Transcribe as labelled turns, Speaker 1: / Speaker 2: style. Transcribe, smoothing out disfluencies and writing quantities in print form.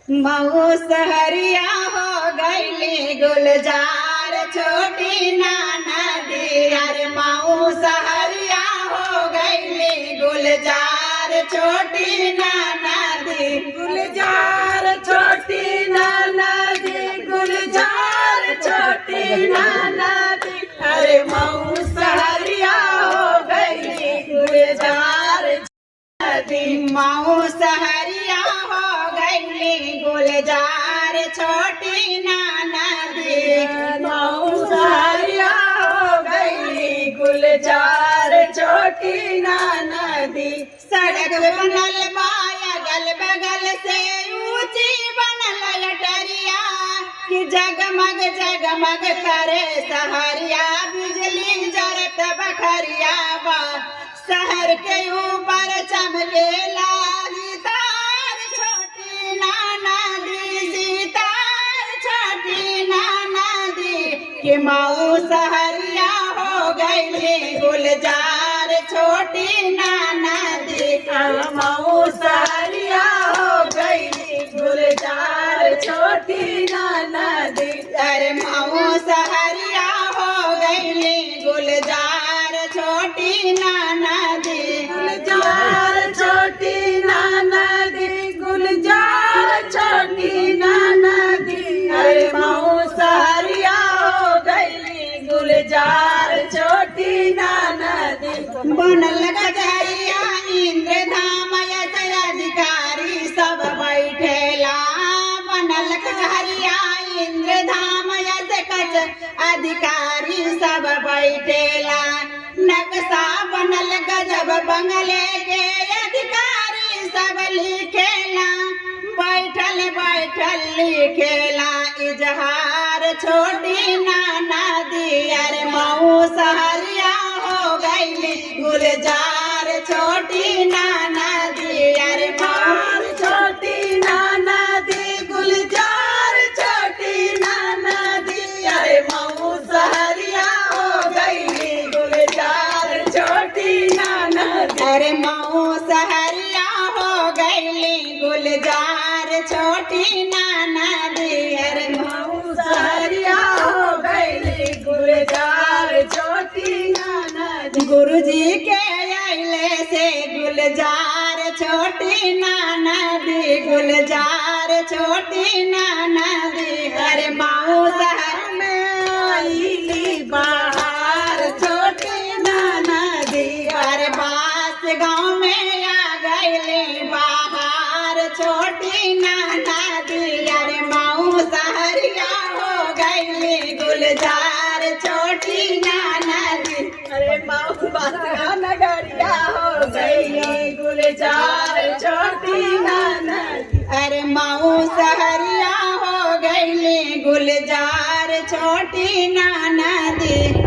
Speaker 1: मऊ सहरिया हो गईली गुलजार छोटी नदी। अरे मऊ सहरिया हो गईली गुलजार छोटी नदी।
Speaker 2: गुलजार छोटी नदी, गुलजार छोटी नदी। अरे मऊ सहरिया हो गईली गुलजार नदी।
Speaker 1: मऊ सहरिया हो गईली गुलजार छोटी नदी।
Speaker 2: मऊ सहरिया हो गईली गुलजार छोटी नदी।
Speaker 1: सड़क बनल बा अगल बगल से ऊंची बनल लटरिया कि जगमग जगमग करे सहरिया। बिजली जरत बखरिया बा शहर के ऊपर चमकेला सितार छोटी नदी। सितार छोटी नदी कि मऊ सहरिया हो गईली गुलजार छोटी नदी।
Speaker 2: मऊ सहरिया हो गईली गुलजार छोटी नदी।
Speaker 1: अरे मऊ सहरिया हो गईली गुलजार छोटी नदी।
Speaker 2: गुलजार छोटी नदी, गुलजार छोटी नदी। अरे मऊ सहरिया हो गईली गुलजार छोटी नदी।
Speaker 1: बनल कचहरिया इंद्र धाम अधिकारी सब बैठेला। बनल कचहरिया इंद्र धाम अधिकारी सब बैठेला। नक्शा बनल गजब बंगले के अधिकारी सब लिखेला। बैठल बैठल लिखेला इजहार छोटी नदी। अरे मऊ सहरिया हो गईली गुलजार छोटी नदी। अरे मऊ
Speaker 2: छोटी नदी, गुलजार छोटी नदी। अरे मऊ सहरिया हो गईली गुलजार छोटी नदी।
Speaker 1: अरे मऊ सहरिया हो गईली गुलजार छोटी नदी। अरे
Speaker 2: मऊ सहरिया हो गईली गुलजार छोटी नदी।
Speaker 1: गुरुजी के अइले से गुलजार छोटी नदी। गुलजार छोटी नदी। अरे मऊ शहर
Speaker 2: में आईली बहार छोटी नदी।
Speaker 1: अरे बास गाँव में आ गईले बाहर छोटी नदी। अरे मऊ सहरिया हो गईली गुलजार छोटी नदी।
Speaker 2: अरे मऊ बासगा नगरिया हो गईली गुलजार छोटी नदी।
Speaker 1: अरे मऊ सहरिया हो गईली गुलजार छोटी नदी।